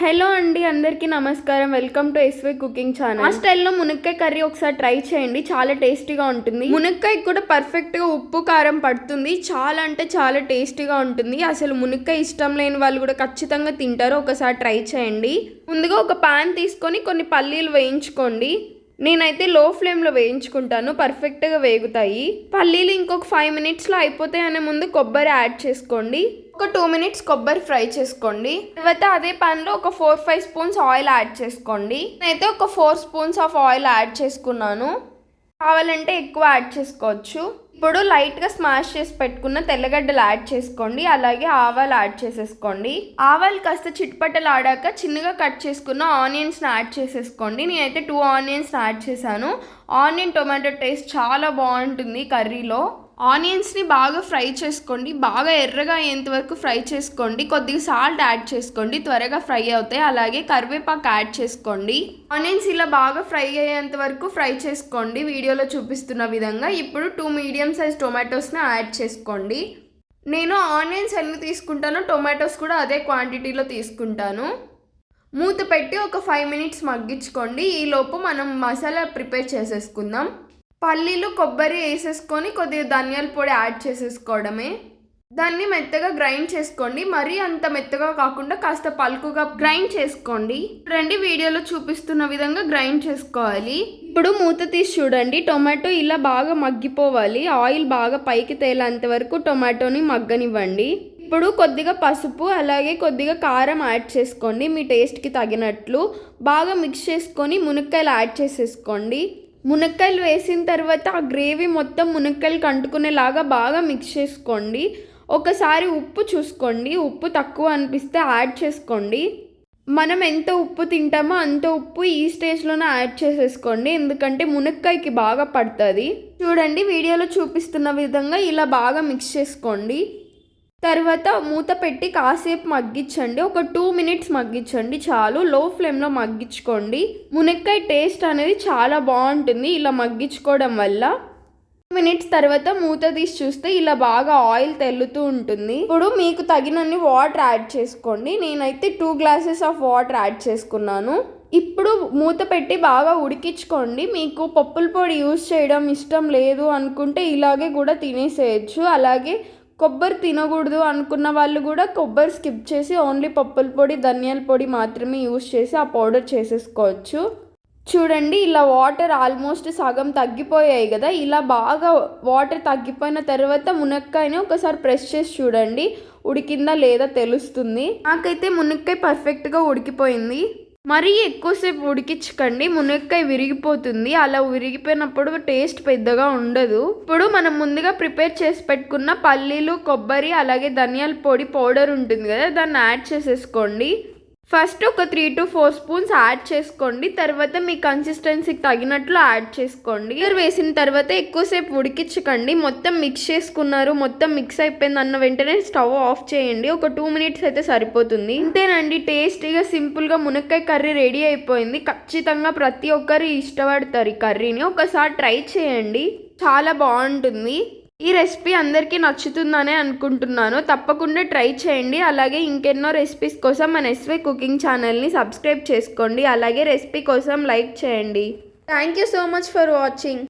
Hello అండి, అందరికీ నమస్కారం. Welcome to SY cooking channel. ఆ స్టైల్లో మునక్కాయ కర్రీ ఒకసారి ట్రై చేయండి, చాలా టేస్టీగా ఉంటుంది. మునక్కాయ కూడా పర్ఫెక్ట్గా ఉప్పు కారం పడుతుంది, చాలా అంటే చాలా టేస్టీగా ఉంటుంది. అసలు మునక్కాయ ఇష్టం లేని వాళ్ళు కూడా ఖచ్చితంగా తింటారు. ఒకసారి ట్రై చేయండి. ముందుగా ఒక పాన్ తీసుకొని కొన్ని పల్లీలు వేయించుకోండి. నేనైతే లో ఫ్లేమ్లో వేయించుకుంటాను, పర్ఫెక్ట్గా వేగుతాయి. పల్లీలు ఇంకొక 5 మినిట్స్లో అయిపోతాయి అనే ముందు కొబ్బరి యాడ్ చేసుకోండి. ఒక 2 మినిట్స్ కొబ్బరి ఫ్రై చేసుకోండి. తర్వాత అదే పాన్లో ఒక 4-5 స్పూన్స్ ఆయిల్ యాడ్ చేసుకోండి. నేనైతే ఒక 4 స్పూన్స్ ఆఫ్ ఆయిల్ యాడ్ చేసుకున్నాను. కావాలంటే ఎక్కువ యాడ్ చేసుకోవచ్చు. ఇప్పుడు లైట్గా స్మాష్ చేసి పెట్టుకున్న తెల్లగడ్డలు యాడ్ చేసుకోండి. అలాగే ఆవాలు యాడ్ చేసేసుకోండి. ఆవాలు కాస్త చిట్పట్టలు ఆడాక చిన్నగా కట్ చేసుకున్న ఆనియన్స్ని యాడ్ చేసేసుకోండి. నేనైతే 2 ఆనియన్స్ని యాడ్ చేశాను. ఆనియన్ టొమాటో టేస్ట్ చాలా బాగుంటుంది కర్రీలో. ఆనియన్స్ని బాగా ఫ్రై చేసుకోండి, బాగా ఎర్రగా అయ్యేంత వరకు ఫ్రై చేసుకోండి. కొద్దిగా సాల్ట్ యాడ్ చేసుకోండి, త్వరగా ఫ్రై అవుతాయి. అలాగే కరివేపాకు యాడ్ చేసుకోండి. ఆనియన్స్ ఇలా బాగా ఫ్రై అయ్యేంత వరకు ఫ్రై చేసుకోండి వీడియోలో చూపిస్తున్న విధంగా. ఇప్పుడు 2 మీడియం సైజ్ టొమాటోస్ని యాడ్ చేసుకోండి. నేను ఆనియన్స్ ఎన్ని తీసుకుంటానో టొమాటోస్ కూడా అదే క్వాంటిటీలో తీసుకుంటాను. మూత పెట్టి ఒక 5 మినిట్స్ మగ్గించుకోండి. ఈలోపు మనం మసాలా ప్రిపేర్ చేసేసుకుందాం. పల్లీలు కొబ్బరి వేసేసుకొని కొద్దిగా ధనియాల పొడి యాడ్ చేసేసుకోవడమే. దాన్ని మెత్తగా గ్రైండ్ చేసుకోండి. మరీ అంత మెత్తగా కాకుండా కాస్త పలుకుగా గ్రైండ్ చేసుకోండి. రండి, వీడియోలో చూపిస్తున్న విధంగా గ్రైండ్ చేసుకోవాలి. ఇప్పుడు మూత తీసి చూడండి. టొమాటో ఇలా బాగా మగ్గిపోవాలి. ఆయిల్ బాగా పైకి తేలేంత వరకు టొమాటోని మగ్గనివ్వండి. ఇప్పుడు కొద్దిగా పసుపు అలాగే కొద్దిగా కారం యాడ్ చేసుకోండి, మీ టేస్ట్కి తగినట్లు. బాగా మిక్స్ చేసుకొని మునక్కాయలు యాడ్ చేసేసుకోండి. మునక్కాయలు వేసిన తర్వాత ఆ గ్రేవీ మొత్తం మునక్కాయలు అంటుకునేలాగా బాగా మిక్స్ చేసుకోండి. ఒకసారి ఉప్పు చూసుకోండి, ఉప్పు తక్కువ అనిపిస్తే యాడ్ చేసుకోండి. మనం ఎంత ఉప్పు తింటామో అంత ఉప్పు ఈ స్టేజ్లోనే యాడ్ చేసేసుకోండి, ఎందుకంటే మునక్కాయకి బాగా పడుతుంది. చూడండి, వీడియోలో చూపిస్తున్న విధంగా ఇలా బాగా మిక్స్ చేసుకోండి. తర్వాత మూత పెట్టి కాసేపు మగ్గించండి. ఒక 2 మినిట్స్ మగ్గించండి చాలు. లో ఫ్లేమ్లో మగ్గించుకోండి. మునక్కాయ టేస్ట్ అనేది చాలా బాగుంటుంది ఇలా మగ్గించుకోవడం వల్ల. 2 మినిట్స్ తర్వాత మూత తీసి చూస్తే ఇలా బాగా ఆయిల్ తెల్లుతూ ఉంటుంది. ఇప్పుడు మీకు తగినన్ని వాటర్ యాడ్ చేసుకోండి. నేనైతే 2 గ్లాసెస్ ఆఫ్ వాటర్ యాడ్ చేసుకున్నాను. ఇప్పుడు మూత పెట్టి బాగా ఉడికించుకోండి. మీకు పప్పుల పొడి యూజ్ చేయడం ఇష్టం లేదు అనుకుంటే ఇలాగే కూడా తినేసేయచ్చు. అలాగే కొబ్బరి తినకూడదు అనుకున్న వాళ్ళు కూడా కొబ్బరి స్కిప్ చేసి ఓన్లీ పప్పుల పొడి ధనియాల పొడి మాత్రమే యూజ్ చేసి ఆ పౌడర్ చేసేసుకోవచ్చు. చూడండి, ఇలా వాటర్ ఆల్మోస్ట్ సగం తగ్గిపోయాయి కదా. ఇలా బాగా వాటర్ తగ్గిపోయిన తర్వాత మునక్కాయని ఒకసారి ప్రెస్ చేసి చూడండి, ఉడికిందా లేదా తెలుస్తుంది. నాకైతే మునక్కాయ పర్ఫెక్ట్గా ఉడికిపోయింది. మరీ ఎక్కువసేపు ఉడికించకండి, మునక్కాయ విరిగిపోతుంది. అలా విరిగిపోయినప్పుడు టేస్ట్ పెద్దగా ఉండదు. ఇప్పుడు మనం ముందుగా ప్రిపేర్ చేసి పెట్టుకున్న పల్లీలు కొబ్బరి అలాగే ధనియాల పొడి పౌడర్ ఉంటుంది కదా, దాన్ని యాడ్ చేసేసుకోండి. ఫస్ట్ ఒక 3-4 స్పూన్స్ యాడ్ చేసుకోండి. తర్వాత మీ కన్సిస్టెన్సీకి తగినట్లు యాడ్ చేసుకోండి. వేసిన తర్వాత ఎక్కువసేపు ఉడికించకండి. మొత్తం మిక్స్ చేసుకున్నారు, మొత్తం మిక్స్ అయిపోయింది అన్న వెంటనే స్టవ్ ఆఫ్ చేయండి. ఒక 2 మినిట్స్ అయితే సరిపోతుంది. ఇంతేనండి, టేస్టీగా సింపుల్గా మునక్కాయ కర్రీ రెడీ అయిపోయింది. ఖచ్చితంగా ప్రతి ఒక్కరు ఇష్టపడతారు ఈ కర్రీని. ఒకసారి ట్రై చేయండి, చాలా బాగుంటుంది. ఈ రెసిపీ అందరికీ నచ్చుతుందనే అనుకుంటున్నాను. తప్పకుండా ట్రై చేయండి. అలాగే ఇంకెన్నో రెసిపీస్ కోసం మన ఎస్వై కుకింగ్ ఛానల్ని సబ్స్క్రైబ్ చేసుకోండి. అలాగే రెసిపీ కోసం లైక్ చేయండి. Thank you so much for watching.